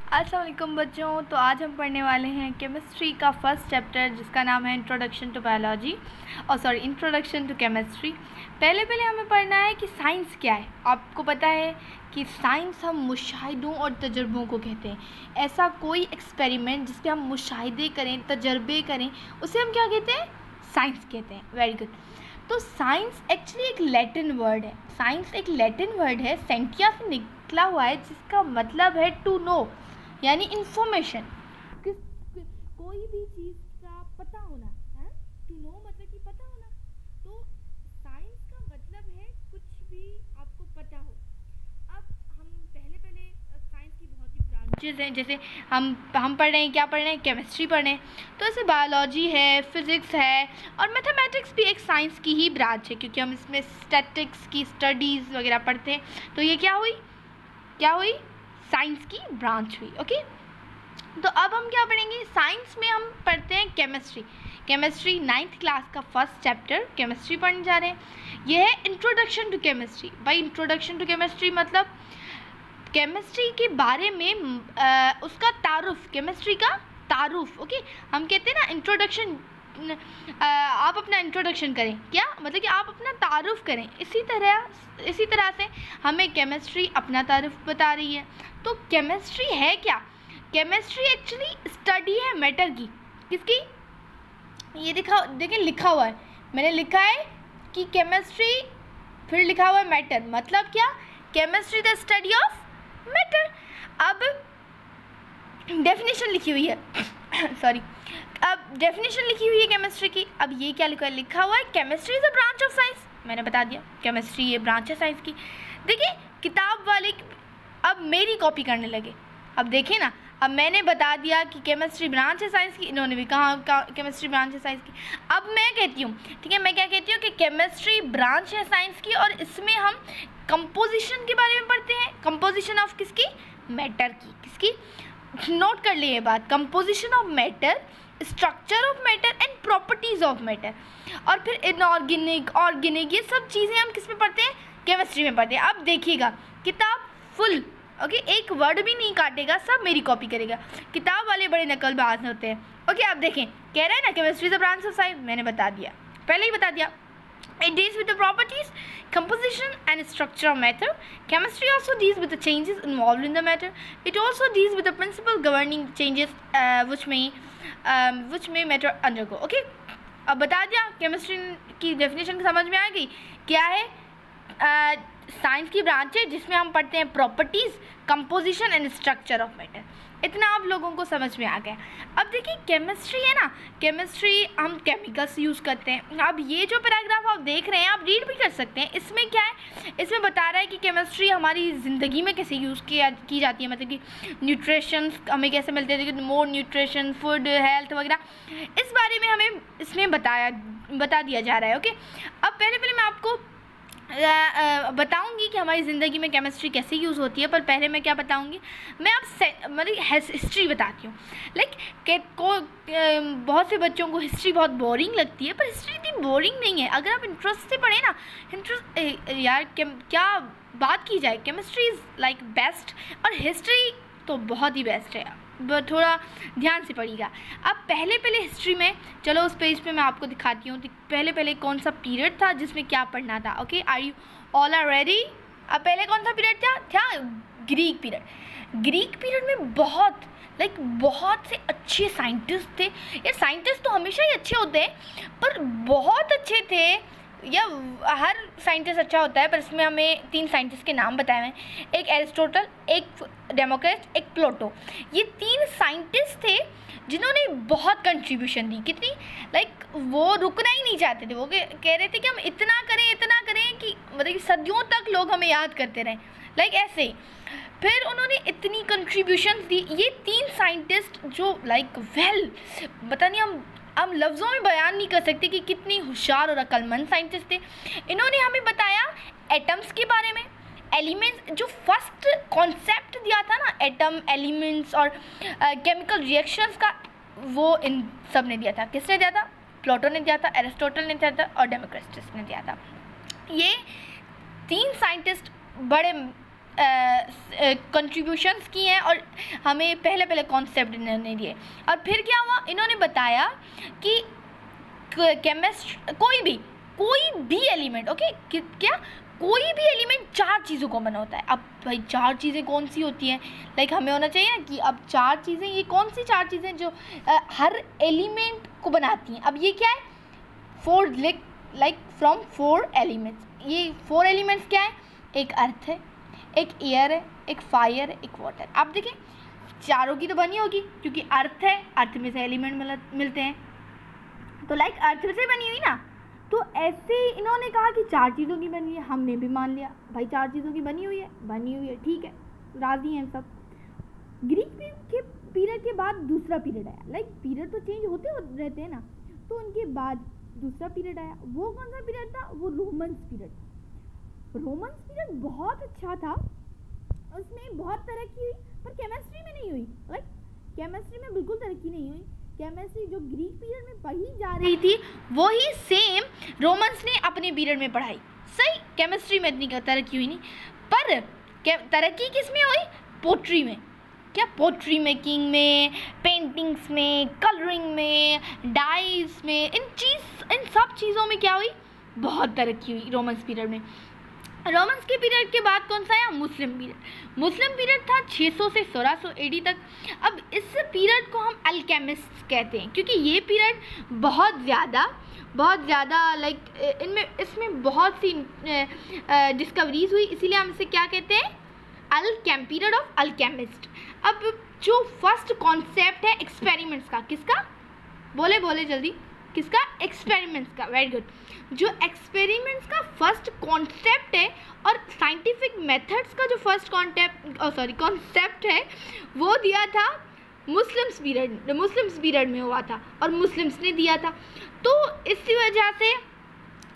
अस्सलाम वालेकुम बच्चों। तो आज हम पढ़ने वाले हैं केमिस्ट्री का फर्स्ट चैप्टर जिसका नाम है introduction to biology introduction to chemistry. पहले हमें पढ़ना है कि साइंस क्या है। आपको पता है कि साइंस हम मुशाहिदों और तजुर्बों को कहते हैं। ऐसा कोई एक्सपेरिमेंट जिस पे हम मुशाहिदे करें, तजर्बे करें, उसे हम क्या कहते हैं? साइंस कहते हैं। Very good. तो साइंस एक्चुअली एक लैटिन वर्ड है। साइंस एक लैटिन वर्ड है, सेंटिया से निकला हुआ है, जिसका मतलब है टू नो, यानी इंफॉर्मेशन, कोई भी चीज़ का पता होना है। टू नो मतलब कि पता होना। तो साइंस का मतलब है कुछ भी आपको पता हो। अब हम पहले साइंस की बहुत ही ब्रांचेज हैं। जैसे हम पढ़ रहे हैं, क्या पढ़ रहे हैं? केमिस्ट्री पढ़ रहे हैं। तो ऐसे बायोलॉजी है, फिज़िक्स है और मैथमेटिक्स भी एक साइंस की ही ब्रांच है, क्योंकि हम इसमें स्टैटिक्स की स्टडीज़ वगैरह पढ़ते हैं। तो ये क्या हुई? साइंस की ब्रांच हुई। ओके। तो अब हम क्या पढ़ेंगे? साइंस में हम पढ़ते हैं केमिस्ट्री 9th क्लास का फर्स्ट चैप्टर केमिस्ट्री पढ़ने जा रहे हैं। यह है इंट्रोडक्शन टू केमिस्ट्री। भाई इंट्रोडक्शन टू केमिस्ट्री मतलब केमिस्ट्री के बारे में उसका तारुफ, केमिस्ट्री का तारुफ। ओके। हम कहते हैं ना इंट्रोडक्शन, आप अपना इंट्रोडक्शन करें, क्या मतलब कि आप अपना तारुफ करें। इसी तरह से हमें केमिस्ट्री अपना तारुफ बता रही है। तो केमिस्ट्री है क्या? केमिस्ट्री एक्चुअली स्टडी है मैटर की। किसकी? ये देखिए लिखा हुआ है, मैंने लिखा है कि केमिस्ट्री, फिर लिखा हुआ है मैटर। मतलब क्या? Chemistry the study of matter. अब डेफिनेशन लिखी हुई है सॉरी, अब डेफिनेशन लिखी हुई है केमिस्ट्री की। अब ये क्या लिखा हुआ है? Chemistry is a branch of science. मैंने बता दिया केमिस्ट्री ये ब्रांच है साइंस की। देखिए किताब वाले अब मेरी कॉपी करने लगे। अब देखिए ना, अब मैंने बता दिया कि केमिस्ट्री ब्रांच है साइंस की, इन्होंने भी कहा केमिस्ट्री ब्रांच है साइंस की। अब मैं कहती हूँ, ठीक है, मैं क्या कहती हूँ कि केमिस्ट्री ब्रांच है साइंस की और इसमें हम कंपोजिशन के बारे में पढ़ते हैं। कंपोजिशन ऑफ किसकी? मैटर की। किसकी? नोट कर लिए ये बात। Composition of matter, structure of matter and properties of matter. और फिर इनऑर्गेनिक, ऑर्गेनिक, ये सब चीज़ें हम किस में पढ़ते हैं? केमिस्ट्री में पढ़ते हैं। अब देखिएगा किताब फुल, ओके, एक वर्ड भी नहीं काटेगा, सब मेरी कॉपी करेगा। किताब वाले बड़े नकलबाज होते हैं। ओके, अब देखें, कह रहा है ना chemistry is a branch of science. मैंने बता दिया, पहले ही बता दिया। It deals with the properties, composition and structure of matter. Chemistry also deals with the changes involved in the matter. It also deals with the principle governing changes which may matter undergo. Okay? अब बता दिया, chemistry की definition समझ में आ गई। क्या है? Science की ब्रांच है जिसमें हम पढ़ते हैं properties, composition and structure of matter. इतना आप लोगों को समझ में आ गया। अब देखिए केमिस्ट्री है ना, केमिस्ट्री हम केमिकल्स यूज़ करते हैं। अब ये जो पैराग्राफ आप देख रहे हैं, आप रीड भी कर सकते हैं। इसमें क्या है? इसमें बता रहा है कि केमिस्ट्री हमारी ज़िंदगी में कैसे यूज़ की जाती है, मतलब कि न्यूट्रिशंस हमें कैसे मिलते हैं, मोर न्यूट्रिशन, फूड, हेल्थ वगैरह, इस बारे में हमें इसमें बता दिया जा रहा है। ओके। अब पहले मैं आपको बताऊंगी कि हमारी ज़िंदगी में केमिस्ट्री कैसे यूज़ होती है, पर पहले मैं क्या बताऊंगी, मैं आप मतलब हिस्ट्री बताती हूँ। बहुत से बच्चों को हिस्ट्री बहुत बोरिंग लगती है, पर हिस्ट्री इतनी बोरिंग नहीं है अगर आप इंटरेस्ट से पढ़ें ना। यार क्या बात की जाए, केमिस्ट्री इज़ लाइक बेस्ट और हिस्ट्री तो बहुत ही बेस्ट है। थोड़ा ध्यान से पढ़िएगा। अब पहले हिस्ट्री में, चलो उस पेज पे मैं आपको दिखाती हूँ पहले कौन सा पीरियड था जिसमें क्या पढ़ना था। Okay, are you all are ready? अब पहले कौन सा पीरियड था? Greek period. ग्रीक पीरियड में बहुत से अच्छे साइंटिस्ट थे। ये साइंटिस्ट तो हमेशा ही अच्छे होते हैं, पर बहुत अच्छे थे, या हर साइंटिस्ट अच्छा होता है, पर इसमें हमें 3 साइंटिस्ट के नाम बताए हैं। एक एरिस्टोटल, एक डेमोक्रिटस, एक प्लेटो। ये 3 साइंटिस्ट थे जिन्होंने बहुत कंट्रीब्यूशन दी। कितनी? वो रुकना ही नहीं चाहते थे। वो कह रहे थे कि हम इतना करें कि मतलब कि सदियों तक लोग हमें याद करते रहें, ऐसे ही। फिर उन्होंने इतनी कंट्रीब्यूशन दी। ये 3 साइंटिस्ट जो पता नहीं, हम लफ्ज़ों में बयान नहीं कर सकते कि कितनी होशियार और अक्लमंद साइंटिस्ट थे। इन्होंने हमें बताया एटम्स के बारे में, एलिमेंट्स, जो फर्स्ट कॉन्सेप्ट दिया था ना एटम, एलिमेंट्स और केमिकल रिएक्शंस का, वो इन सब ने दिया था। किसने दिया था? प्लेटो ने दिया था, एरिस्टोटल ने दिया था और डेमोक्रिटस ने दिया था। ये 3 साइंटिस्ट बड़े कंट्रीब्यूशंस की हैं और हमें पहले पहले कॉन्सेप्ट इन्होंने दिए। और फिर क्या हुआ, इन्होंने बताया कि केमिस्ट कोई भी एलिमेंट, ओके, क्या कोई भी एलिमेंट 4 चीज़ों को बना होता है। अब भाई 4 चीज़ें कौन सी होती हैं, लाइक हमें होना चाहिए ना कि अब 4 चीज़ें, ये कौन सी 4 चीज़ें जो हर एलिमेंट को बनाती हैं। अब ये क्या है, 4 लाइक फ्रॉम 4 एलिमेंट्स। ये 4 एलिमेंट्स क्या है, एक अर्थ है, एक एयर है, एक फायर है, एक वाटर। आप देखें चारों की तो बनी होगी क्योंकि अर्थ है, अर्थ में से एलिमेंट मिलते हैं, तो लाइक अर्थ से बनी हुई ना। तो ऐसे इन्होंने कहा कि 4 चीज़ों की बनी है, हमने भी मान लिया भाई 4 चीज़ों की बनी हुई है, ठीक है, राज़ी हैं सब। ग्रीक के पीरियड के बाद दूसरा पीरियड आया, लाइक पीरियड तो चेंज होते रहते हैं ना, तो उनके बाद दूसरा पीरियड आया। वो कौन सा पीरियड था, वो रोमन्स पीरियड। रोमन्स पीरियड बहुत अच्छा था, उसमें बहुत तरक्की हुई, पर केमिस्ट्री में नहीं हुई। लाइक केमिस्ट्री में बिल्कुल तरक्की नहीं हुई। केमिस्ट्री जो ग्रीक पीरियड में पढ़ी जा रही थी वही सेम रोमन्स ने अपने पीरियड में पढ़ाई। सही, केमिस्ट्री में इतनी तरक्की हुई नहीं, पर तरक्की किस में हुई, पोट्री में। क्या, पोट्री मेकिंग में, पेंटिंग्स में, कलरिंग में, डाइज में, इन सब चीज़ों में क्या हुई, बहुत तरक्की हुई रोमन्स पीरियड में। रोमन्स के पीरियड के बाद कौन सा आया, मुस्लिम पीरियड। मुस्लिम पीरियड था 600 से 1600 AD तक। अब इस पीरियड को हम अल्केमिस्ट कहते हैं क्योंकि ये पीरियड बहुत ज़्यादा लाइक इसमें बहुत सी डिस्कवरीज हुई, इसीलिए हम इसे क्या कहते हैं, पीरियड ऑफ अल्केमिस्ट। अब जो फर्स्ट कॉन्सेप्ट है एक्सपेरिमेंट्स का, किसका, बोले जल्दी, किसका, एक्सपेरिमेंट्स का, वेरी गुड। जो एक्सपेरिमेंट्स का फर्स्ट कॉन्सेप्ट है और साइंटिफिक मेथड्स का जो फर्स्ट कॉन्सेप्ट है वो दिया था मुस्लिम्स पीरियड में हुआ था और मुस्लिम्स ने दिया था। तो इसी वजह से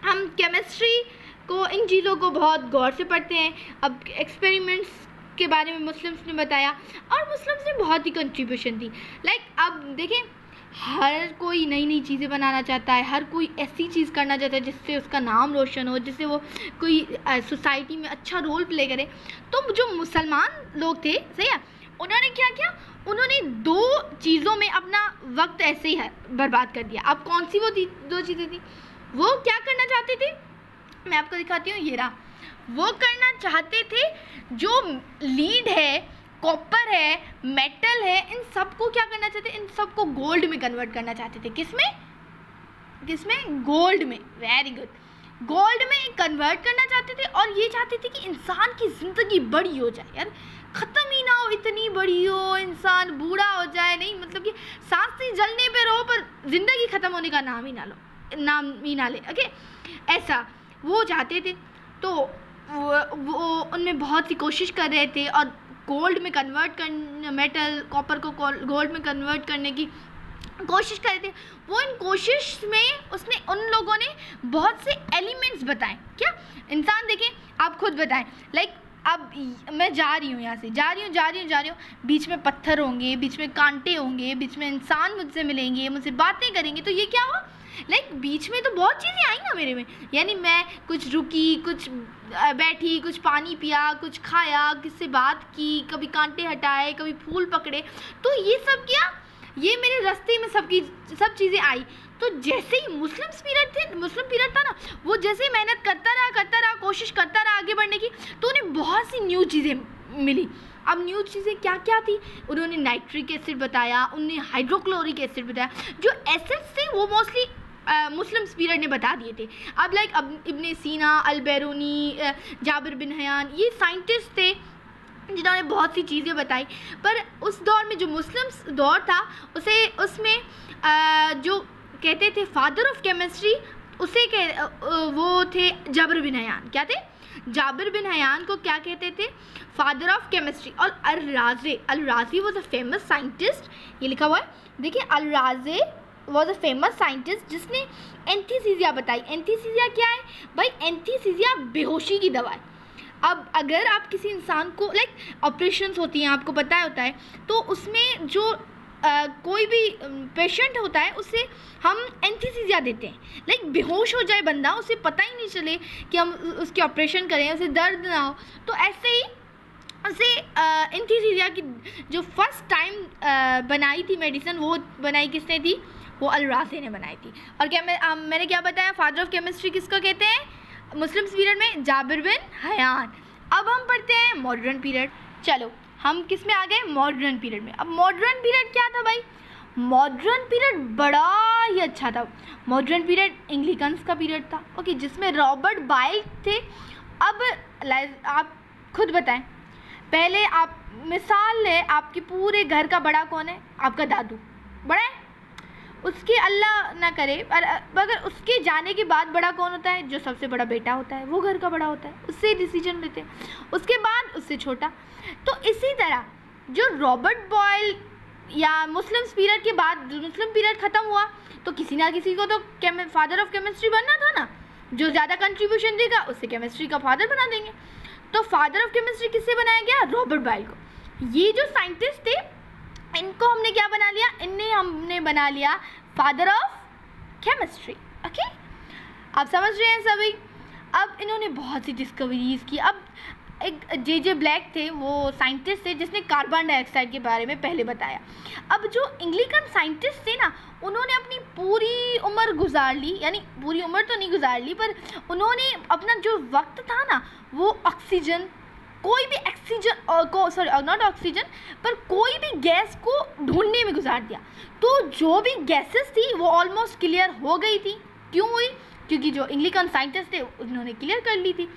हम केमिस्ट्री को, इन चीज़ों को बहुत गौर से पढ़ते हैं। अब एक्सपेरिमेंट्स के बारे में मुस्लिम्स ने बताया और मुस्लिम्स ने बहुत ही कंट्रीब्यूशन दी। लाइक अब देखें, हर कोई नई नई चीज़ें बनाना चाहता है, हर कोई ऐसी चीज़ करना चाहता है जिससे उसका नाम रोशन हो, जिससे वो कोई सोसाइटी में अच्छा रोल प्ले करे। तो जो मुसलमान लोग थे, सही है, उन्होंने क्या किया, उन्होंने 2 चीज़ों में अपना वक्त ऐसे ही बर्बाद कर दिया। अब कौन सी वो 2 चीज़ें थी, वो क्या करना चाहते थे, मैं आपको दिखाती हूँ, ये रहा। वो करना चाहते थे जो लीड है, कॉपर है, मेटल है, इन सबको क्या करना चाहते थे, इन सबको गोल्ड में कन्वर्ट करना चाहते थे। किसमें, गोल्ड में, वेरी गुड, गोल्ड में कन्वर्ट करना चाहते थे। और ये चाहते थे कि इंसान की ज़िंदगी बड़ी हो जाए, यार ख़त्म ही ना हो, इतनी बड़ी हो, इंसान बूढ़ा हो जाए, नहीं मतलब कि सांस से जलने पे रहो पर ज़िंदगी ख़त्म होने का नाम ही ना ले, ओके, ऐसा वो चाहते थे। तो वो उनमें बहुत सी कोशिश कर रहे थे और गोल्ड में कन्वर्ट करने, मेटल कॉपर को गोल्ड में कन्वर्ट करने की कोशिश कर रहे थे। वो इन कोशिश में उन लोगों ने बहुत से एलिमेंट्स बताए। क्या, इंसान देखें, आप खुद बताएं, लाइक अब मैं जा रही हूँ, यहाँ से जा रही हूँ, बीच में पत्थर होंगे, बीच में कांटे होंगे, बीच में इंसान मुझसे मिलेंगे, मुझसे बातें करेंगे, तो ये क्या हुआ, लाइक बीच में तो बहुत चीज़ें आई ना मेरे में, यानी मैं कुछ रुकी, कुछ बैठी, कुछ पानी पिया, कुछ खाया, किससे बात की, कभी कांटे हटाए, कभी फूल पकड़े, तो ये सब किया, ये मेरे रास्ते में सब चीज़ें आई। तो जैसे ही मुस्लिम पीरियड था ना, वो जैसे ही मेहनत करता रहा, कोशिश करता रहा आगे बढ़ने की, तो उन्हें बहुत सी न्यू चीज़ें मिली। अब न्यू चीज़ें क्या क्या थी, उन्होंने नाइट्रिक एसिड बताया, उन्होंने हाइड्रोक्लोरिक एसिड बताया। जो एसिड्स थे वो मोस्टली मुस्लिम पीरियड ने बता दिए थे। अब लाइक अब इब्ने सीना, अल-बैरूनी, जाबिर बिन हयान, ये साइंटिस्ट थे जिन्होंने बहुत सी चीज़ें बताई। पर उस दौर में जो मुस्लिम दौर था उसमें जो कहते थे फादर ऑफ केमिस्ट्री, वो थे जाबिर बिन हयान। क्या थे, जाबिर बिन हयान को क्या कहते थे, फादर ऑफ केमिस्ट्री। और अल-राज़ी वॉज अ फेमस साइंटिस्ट, ये लिखा हुआ है, देखिए, अल-राज़ी वॉज अ फेमस साइंटिस्ट जिसने एंथीसीजिया बताई। एंथीसीजिया क्या है भाई, एंथीसीजिया बेहोशी की दवा है। अब अगर आप किसी इंसान को, लाइक ऑपरेशंस होती हैं, आपको पता होता है, तो उसमें जो कोई भी पेशेंट होता है उसे हम एंथीसीजिया देते हैं, लाइक बेहोश हो जाए बंदा, उसे पता ही नहीं चले कि हम उसके ऑपरेशन करें, उसे दर्द ना हो। तो ऐसे ही उसे एंथीसिया की जो फर्स्ट टाइम बनाई थी मेडिसिन, वो बनाई किसने थी? वो अल-राज़ी ने बनाई थी। और क्या मैंने क्या बताया, फादर ऑफ केमिस्ट्री किसको कहते हैं मुस्लिम पीरियड में? Jabir bin Hayyan. अब हम पढ़ते हैं मॉडर्न पीरियड। चलो हम किस में आ गए? मॉडर्न पीरियड में। अब मॉडर्न पीरियड क्या था भाई? मॉडर्न पीरियड बड़ा ही अच्छा था। मॉडर्न पीरियड एंग्लिकन्स का पीरियड था, ओके, जिसमें रॉबर्ट बाइल थे। अब आप खुद बताएं, पहले आप मिसाल लें, आपके पूरे घर का बड़ा कौन है? आपका दादू बड़ा है। उसके अल्लाह ना करे अगर उसके जाने के बाद बड़ा कौन होता है? जो सबसे बड़ा बेटा होता है, वो घर का बड़ा होता है, उससे डिसीजन लेते हैं। उसके बाद उससे छोटा। तो इसी तरह जो रॉबर्ट बॉयल या मुस्लिम पीरियड के बाद मुस्लिम पीरियड ख़त्म हुआ, तो किसी ना किसी को तो फादर ऑफ केमिस्ट्री बनना था ना। जो ज़्यादा कंट्रीब्यूशन देगा उसे केमिस्ट्री का फादर बना देंगे। तो फादर ऑफ केमिस्ट्री किससे बनाया गया? रॉबर्ट बॉयल को। ये जो साइंटिस्ट थे, इनको हमने क्या बना लिया? हमने बना लिया फादर ऑफ केमिस्ट्री। ओके, आप समझ रहे हैं सभी? अब इन्होंने बहुत सी डिस्कवरीज की। अब एक जे ब्लैक थे, वो साइंटिस्ट थे जिसने कार्बन डाइऑक्साइड के बारे में पहले बताया। अब जो एंग्लिकन साइंटिस्ट थे ना, उन्होंने अपनी पूरी उम्र गुजार ली, यानी पूरी उम्र तो नहीं गुजार ली, पर उन्होंने अपना जो वक्त था ना, वो ऑक्सीजन, कोई भी नॉट ऑक्सीजन पर कोई भी गैस को ढूंढने में गुजार दिया। तो जो भी गैसेस थी वो ऑलमोस्ट क्लियर हो गई थी। क्यों हुई? क्योंकि जो एंग्लिकन साइंटिस्ट थे उन्होंने क्लियर कर ली थी।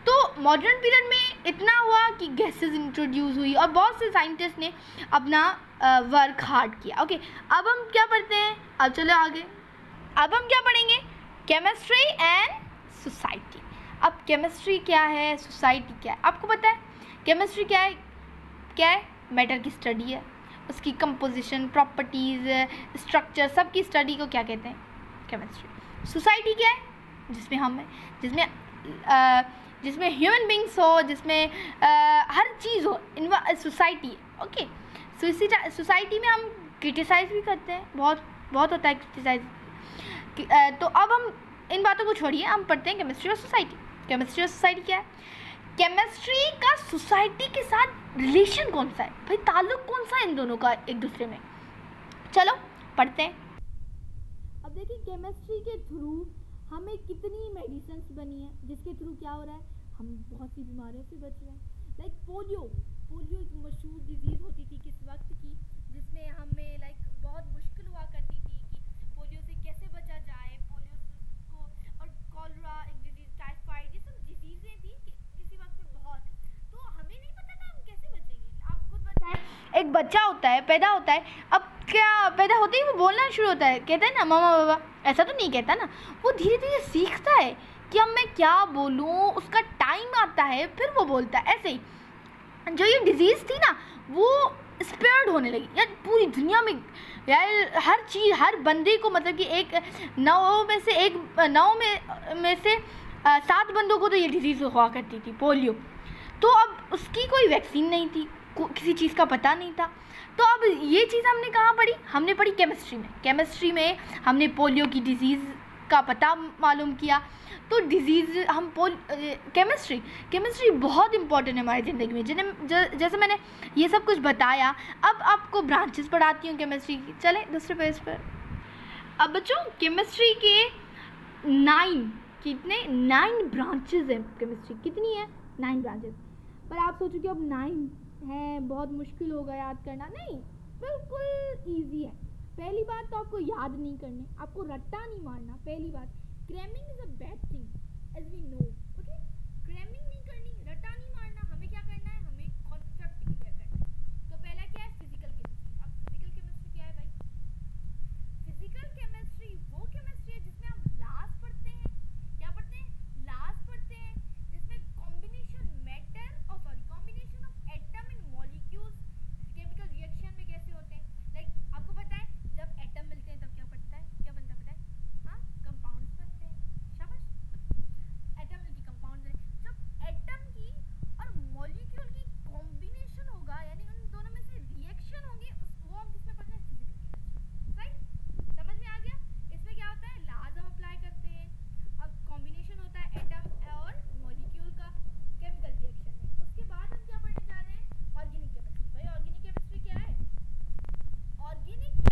तो मॉडर्न पीरियड में इतना हुआ कि गैसेस इंट्रोड्यूस हुई और बहुत से साइंटिस्ट ने अपना वर्क हार्ड किया। ओके, अब हम क्या पढ़ते हैं? अब चलो आगे। अब हम क्या पढ़ेंगे? Chemistry and society. अब केमिस्ट्री क्या है, सोसाइटी क्या है? आपको पता है केमिस्ट्री क्या है? क्या है? मैटर की स्टडी है, उसकी कंपोजिशन, प्रॉपर्टीज़, स्ट्रक्चर, सब की स्टडी को क्या कहते हैं? केमिस्ट्री। सोसाइटी क्या है? जिसमें हम हैं, जिसमें ह्यूमन बींग्स हो, जिसमें हर चीज़ हो, सोसाइटी है। ओके, सो इसी सोसाइटी में हम क्रिटिसाइज़ भी करते हैं, बहुत होता है क्रिटिसाइज। तो अब हम इन बातों को छोड़िए, हम पढ़ते हैं केमिस्ट्री और सोसाइटी। केमिस्ट्री और सोसाइटी क्या है? केमिस्ट्री का सोसाइटी के साथ रिलेशन कौन सा है भाई? ताल्लुक कौन सा है इन दोनों का एक दूसरे में? चलो पढ़ते हैं। अब देखिए, केमिस्ट्री के थ्रू हमें कितनी मेडिसिन बनी है, जिसके थ्रू क्या हो रहा है? हम बहुत सी बीमारियों से बच रहे हैं। लाइक पोलियो एक मशहूर डिजीज़ होती थी किस वक्त की, जिसमें हमें बहुत मुश्किल हुआ करती थी कि पोलियो से कैसे बचा जाए, पोलियो को, और कॉलरा एक डिजीज़, टाइफाइड, ये सब डिजीज़ें थी किसी वक्त में बहुत। तो हमें नहीं पता था हम कैसे बचेंगे। आप खुद बताएं, एक बच्चा होता है, पैदा होता है, अब क्या पैदा होते ही वो बोलना शुरू होता है, कहता है ना मामा बाबा, ऐसा तो नहीं कहता ना, वो धीरे धीरे सीखता है कि अब मैं क्या बोलूँ, उसका टाइम आता है, फिर वो बोलता है। ऐसे ही जो ये डिजीज़ थी ना, वो स्प्रेड होने लगी यार पूरी दुनिया में। यार हर चीज़, हर बंदे को, मतलब कि एक 9 में से 7 बंदों को तो ये डिजीज़ हुआ करती थी, पोलियो। तो अब उसकी कोई वैक्सीन नहीं थी, किसी चीज़ का पता नहीं था। तो अब ये चीज़ हमने कहाँ पढ़ी? हमने पढ़ी केमिस्ट्री में। केमिस्ट्री में हमने पोलियो की डिजीज़ का पता मालूम किया। तो डिजीज़ हम केमिस्ट्री बहुत इंपॉर्टेंट है हमारी ज़िंदगी में। जैसे मैंने ये सब कुछ बताया, अब आपको ब्रांचेस पढ़ाती हूँ केमिस्ट्री की। चलें दूसरे पेज पर। अब बच्चों, केमिस्ट्री के 9 ब्रांचेस हैं। केमिस्ट्री कितनी है? 9 ब्रांचेस। पर आप सोचोगे अब 9 है, बहुत मुश्किल होगा याद करना। नहीं, बिल्कुल ईजी है। पहली बात तो आपको याद नहीं करनी, आपको रट्टा नहीं मारना। पहली बात, cramming is a bad thing as we know. Okay, cramming नहीं करनी, रट्टा नहीं मारना। हमें क्या करना है? हमें कॉन्सेप्ट क्लियर करना है। तो पहला क्या है? Physical chemistry. अब फिजिकल केमिस्ट्री क्या है भाई? फिजिकल केमिस्ट्री वो केमिस्ट्री है जिसमें हम लास्ट पढ़ते हैं। क्या पढ़ते हैं? लास्ट पढ़ते हैं, जिसमें combination of atom in molecules chemical reaction में कैसे होते हैं। लाइक आपको पता है, जब एटम मिलते हैं तब क्या बनता है? हाँ, कंपाउंड्स बनते हैं। शाबाश। एटम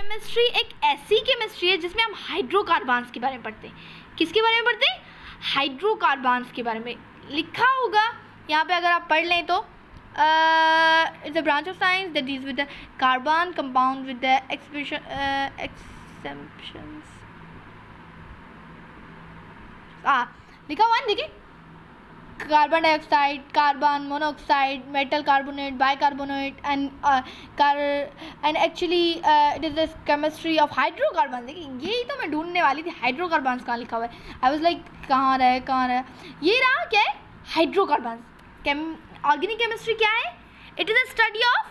केमिस्ट्री एक ऐसी केमिस्ट्री है जिसमें हम हाइड्रोकार्बन्स के बारे में पढ़ते हैं। किसके बारे में पढ़ते हैं? हाइड्रोकार्बन्स के बारे में। लिखा होगा यहाँ पे, अगर आप पढ़ लें तो it's a branch of science that deals with the carbon compound with the exceptions. लिखा हुआ है, देखिए, carbon dioxide, carbon monoxide, metal carbonate, bicarbonate and actually it is the chemistry of hydrocarbon. देखिए, यही तो मैं ढूंढने वाली थी, हाइड्रोकार्बन्स कहाँ लिखा हुआ है। आई वाज लाइक कहाँ रहा, ये रहा। क्या है? हाइड्रोकार्बन्स। ऑर्गेनिक केमिस्ट्री क्या है? It is a study of,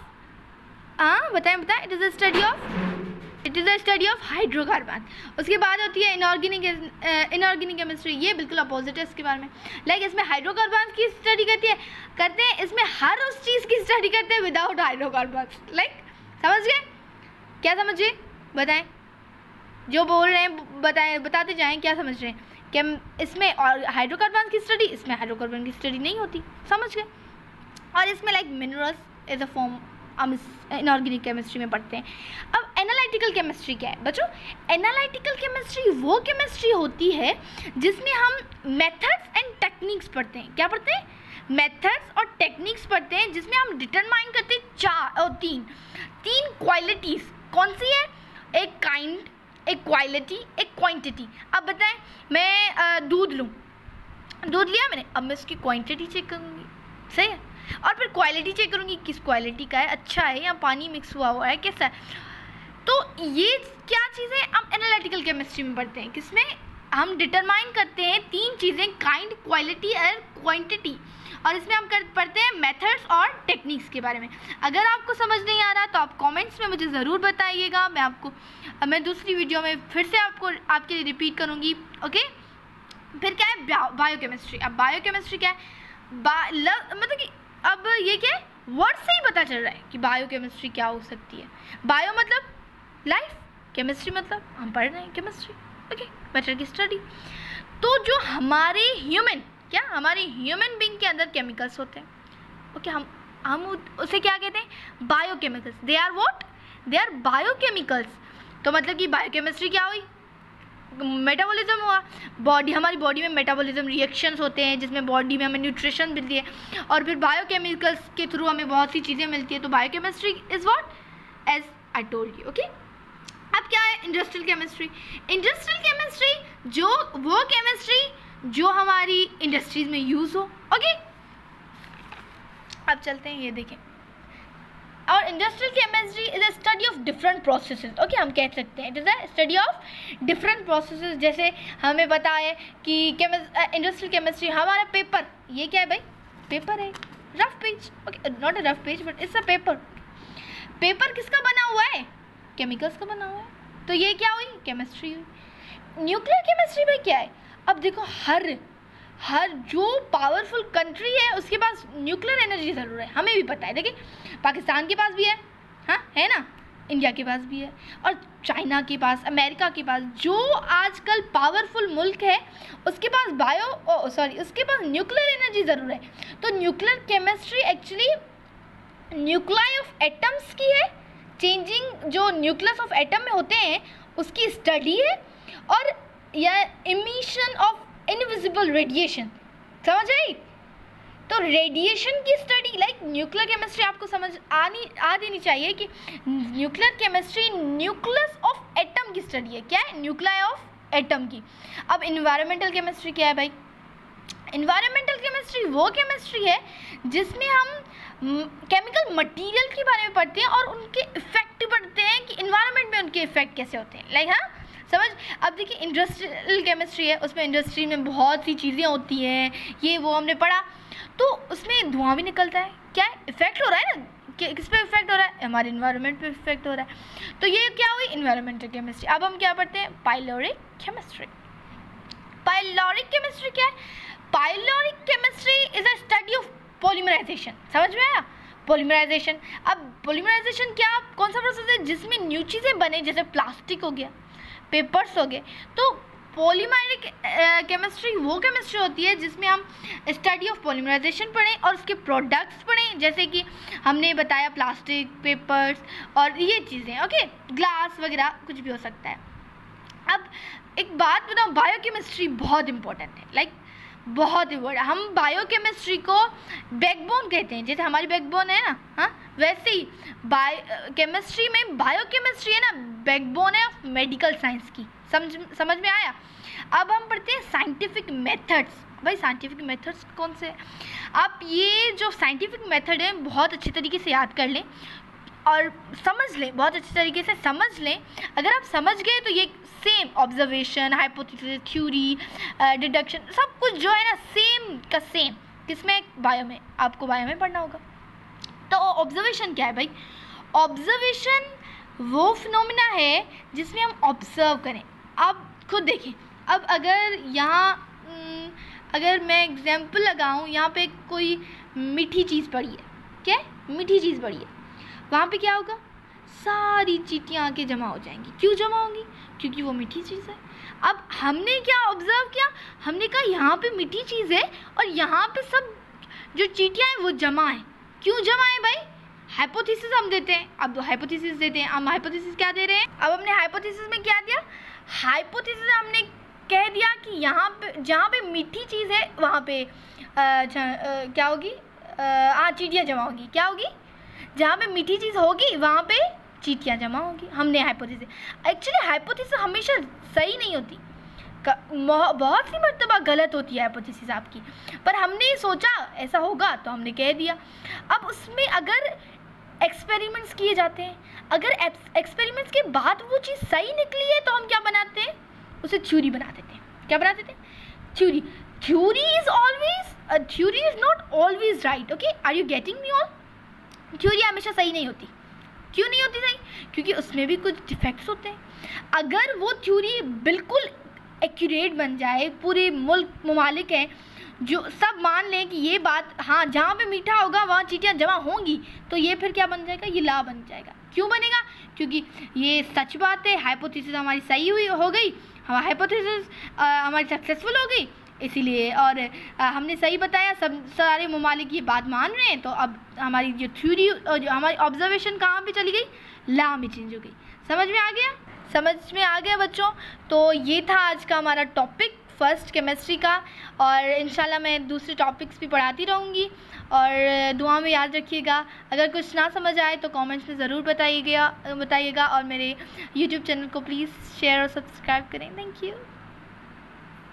बताएं, it is a study of hydrocarbon. उसके बाद होती है इनऑर्गेनिक केमिस्ट्री। ये बिल्कुल अपोजिट है इसके बारे में। लाइक इसमें हाइड्रोकार्बन की स्टडी करते हैं, इसमें हर उस चीज़ की स्टडी करते हैं विदाउट हाइड्रोकार्बन। लाइक समझ गए? क्या समझ गए? बताएं, जो बोल रहे हैं बताते जाएं क्या समझ रहे हैं। कि इसमें और हाइड्रोकार्बन की स्टडी, इसमें हाइड्रोकार्बन की स्टडी नहीं होती। समझ गए? और इसमें like minerals as a form हम इनऑर्गेनिक केमिस्ट्री में पढ़ते हैं। अब एनालिटिकल केमिस्ट्री क्या है बच्चों? एनालिटिकल केमिस्ट्री वो केमिस्ट्री होती है जिसमें हम मेथड्स एंड टेक्निक्स पढ़ते हैं। क्या पढ़ते हैं? मेथड्स और टेक्निक्स पढ़ते हैं, जिसमें हम डिटरमाइन करते हैं तीन क्वालिटीज़। कौन सी है? एक काइंड, एक क्वालिटी, एक क्वांटिटी। अब बताएं, मैं दूध लिया मैंने, अब मैं उसकी क्वांटिटी चेक करूँगी, सही है, और फिर क्वालिटी चेक करूँगी किस क्वालिटी का है, अच्छा है या पानी मिक्स हुआ है, कैसा है। तो ये क्या चीज़ें हम एनालिटिकल केमिस्ट्री में पढ़ते हैं, किसमें हम डिटरमाइन करते हैं तीन चीज़ें, काइंड, क्वालिटी और क्वांटिटी, और इसमें हम पढ़ते हैं मेथड्स और टेक्निक्स के बारे में। अगर आपको समझ नहीं आ रहा तो आप कमेंट्स में मुझे ज़रूर बताइएगा, मैं दूसरी वीडियो में फिर से आपके लिए रिपीट करूँगी। ओके, फिर क्या है? बायोकेमिस्ट्री। अब बायोकेमिस्ट्री क्या है? मतलब कि अब ये क्या है, वर्ड से ही पता चल रहा है कि बायोकेमिस्ट्री क्या हो सकती है। बायो मतलब लाइफ, केमिस्ट्री मतलब हम पढ़ रहे हैं केमिस्ट्री। ओके, मैटर की स्टडी। तो जो हमारे ह्यूमन बीइंग के अंदर केमिकल्स होते हैं, ओके, हम उसे क्या कहते हैं? Biochemicals. They are what? They are biochemicals. तो मतलब कि बायोकेमिस्ट्री क्या हुई? मेटाबॉलिज्म हुआ। हमारी बॉडी में मेटाबॉलिज्म रिएक्शंस होते हैं, जिसमें बॉडी में हमें न्यूट्रिशन मिलती है, और फिर बायोकेमिकल्स के थ्रू हमें बहुत सी चीज़ें मिलती है। तो biochemistry is what? As I told you. Okay, अब क्या है इंडस्ट्रियल केमिस्ट्री? इंडस्ट्रियल केमिस्ट्री वो केमिस्ट्री जो हमारी इंडस्ट्रीज में यूज़ हो। ओके, अब चलते हैं, ये देखें, और industrial chemistry is a study of different processes. Okay, हम कह सकते हैं it is a study of different processes. जैसे हमें पता है कि इंडस्ट्रियल केमिस्ट्री, हमारा पेपर, ये क्या है भाई? पेपर है, rough page. Okay, not a rough page but it's a paper. Paper किसका बना हुआ है? केमिकल्स का बना हुआ है। तो ये क्या हुई? केमिस्ट्री हुई। न्यूक्लियर केमिस्ट्री भाई क्या है? अब देखो, हर जो पावरफुल कंट्री है उसके पास न्यूक्लियर एनर्जी ज़रूर है, हमें भी पता है। देखिए, पाकिस्तान के पास भी है, हाँ है ना, इंडिया के पास भी है, और चाइना के पास, अमेरिका के पास, जो आजकल पावरफुल मुल्क है उसके पास उसके पास न्यूक्लियर एनर्जी ज़रूर है। तो nuclear chemistry actually nuclei of atoms की है, चेंजिंग जो न्यूक्लियस ऑफ एटम में होते हैं उसकी स्टडी है, और यह इमिशन ऑफ इनविजिबल रेडिएशन। समझ आई? तो रेडिएशन की स्टडी, लाइक न्यूक्लियर केमिस्ट्री आपको समझ आ देनी चाहिए कि nuclear chemistry nucleus of atom की स्टडी है। क्या है? न्यूक्लिया ऑफ एटम की। अब इन्वायरमेंटल केमिस्ट्री क्या है भाई? इन्वायरमेंटल केमिस्ट्री वो केमिस्ट्री है जिसमें हम केमिकल मटेरियल के बारे में पढ़ते हैं और उनके इफेक्ट पढ़ते हैं कि इन्वायरमेंट में उनके इफेक्ट कैसे होते हैं। लाइक, हाँ समझ। अब देखिए, इंडस्ट्रियल केमिस्ट्री है, उसमें इंडस्ट्री में बहुत सी चीज़ें होती हैं, ये वो हमने पढ़ा, तो उसमें धुआं भी निकलता है। क्या है? इफेक्ट हो रहा है ना, किस पे इफेक्ट हो रहा है? हमारे इन्वायरमेंट पे इफेक्ट हो रहा है। तो ये क्या हुई? Environmental chemistry. अब हम क्या पढ़ते हैं? Pyloric chemistry. पाइलोरिक केमिस्ट्री क्या है? Pyloric chemistry is a study of polymerization. समझ में आया? पॉलीमराइजेशन। अब पॉलीमराइजेशन क्या, कौन सा प्रोसेस है जिसमें न्यू चीज़ें बने, जैसे प्लास्टिक हो गया, पेपर्स हो गए। तो पॉलीमरिक केमिस्ट्री वो केमिस्ट्री होती है जिसमें हम स्टडी ऑफ पॉलीमराइजेशन पढ़ें और उसके प्रोडक्ट्स पढ़ें, जैसे कि हमने बताया प्लास्टिक, पेपर्स और ये चीज़ें, ओके, ग्लास वगैरह कुछ भी हो सकता है। अब एक बात बताओ, बायोकेमिस्ट्री बहुत इंपॉर्टेंट है, लाइक बहुत इंपॉर्टेंट। हम बायोकेमिस्ट्री को बैकबोन कहते हैं, जैसे हमारी बैकबोन है ना, हाँ, वैसे ही केमिस्ट्री में बायोकेमिस्ट्री है ना, बैकबोन है ऑफ मेडिकल साइंस की। समझ में आया? अब हम पढ़ते हैं साइंटिफिक मेथड्स। भाई साइंटिफिक मेथड्स कौन से? आप ये जो साइंटिफिक मेथड है बहुत अच्छी तरीके से याद कर लें और समझ लें, बहुत अच्छी तरीके से समझ लें। अगर आप समझ गए तो ये same observation, hypothesis, theory, deduction, सब कुछ जो है ना सेम का सेम, किसमें? बायो में। आपको बायो में पढ़ना होगा। तो ऑब्जर्वेशन क्या है भाई? ऑब्जर्वेशन वो फिनोमिना है जिसमें हम ऑब्जर्व करें। आप खुद देखें, अब अगर मैं एग्जाम्पल लगाऊं, यहाँ पे कोई मीठी चीज़ पड़ी है, क्या है? मीठी चीज़ पड़ी है, वहाँ पे क्या होगा? सारी चींटियाँ आके जमा हो जाएंगी। क्यों जमा होंगी? क्योंकि वो मीठी चीज़ है। अब हमने क्या ऑब्जर्व किया? हमने कहा यहाँ पे मीठी चीज़ है और यहाँ पे सब जो चींटियाँ हैं वो जमा है। क्यों जमा है भाई? हाइपोथेसिस हम देते हैं। अब हाइपोथेसिस देते हैं, हम हाइपोथेसिस क्या दे रहे हैं? अब हमने हाइपोथेसिस में क्या दिया? हाइपोथेसिस हमने कह दिया कि यहाँ पे जहाँ पे मीठी चीज़ है वहाँ पे क्या होगी? चींटियाँ जमा होगी। क्या होगी? जहाँ पे मीठी चीज़ होगी वहाँ पे चींटियाँ जमा होगी। हमने हाइपोथेसिस, एक्चुअली हाइपोथेसिस हमेशा सही नहीं होती, बहुत सी मर्तबा गलत होती है हाइपोथेसिस आपकी, पर हमने सोचा ऐसा होगा तो हमने कह दिया। अब उसमें अगर एक्सपेरिमेंट्स किए जाते हैं, अगर एक्सपेरिमेंट्स के बाद वो चीज़ सही निकली है तो हम क्या बनाते हैं? उसे थ्योरी बना देते हैं। क्या बना देते हैं? Theory. Theory is not always right, okay, are you getting me all? Theory हमेशा सही नहीं होती। क्यों नहीं होती सही? क्योंकि उसमें भी कुछ डिफेक्ट्स होते हैं। अगर वो थ्योरी बिल्कुल एक्यूरेट बन जाए, पूरे मुल्क ममालिक हैं जो सब मान लें कि ये बात, हाँ, जहाँ पे मीठा होगा वहाँ चींटियाँ जमा होंगी, तो ये फिर क्या बन जाएगा? ये ला बन जाएगा। क्यों बनेगा? क्योंकि ये सच बात है, हाइपोथेसिस हमारी सही हो गई, हाइपोथेसिस हमारी सक्सेसफुल हो गई, इसीलिए, और हमने सही बताया, सब सारे ममालिक ये बात मान रहे हैं, तो अब हमारी जो थ्योरी और जो हमारी ऑब्जर्वेशन कहाँ पे चली गई? ला में चेंज हो गई। समझ में आ गया? समझ में आ गया बच्चों? तो ये था आज का हमारा टॉपिक फर्स्ट केमिस्ट्री का, और इंशाल्लाह मैं दूसरे टॉपिक्स भी पढ़ाती रहूँगी, और दुआ में याद रखिएगा। अगर कुछ ना समझ आए तो कमेंट्स में ज़रूर बताइएगा, और मेरे यूट्यूब चैनल को प्लीज़ शेयर और सब्सक्राइब करें। Thank you.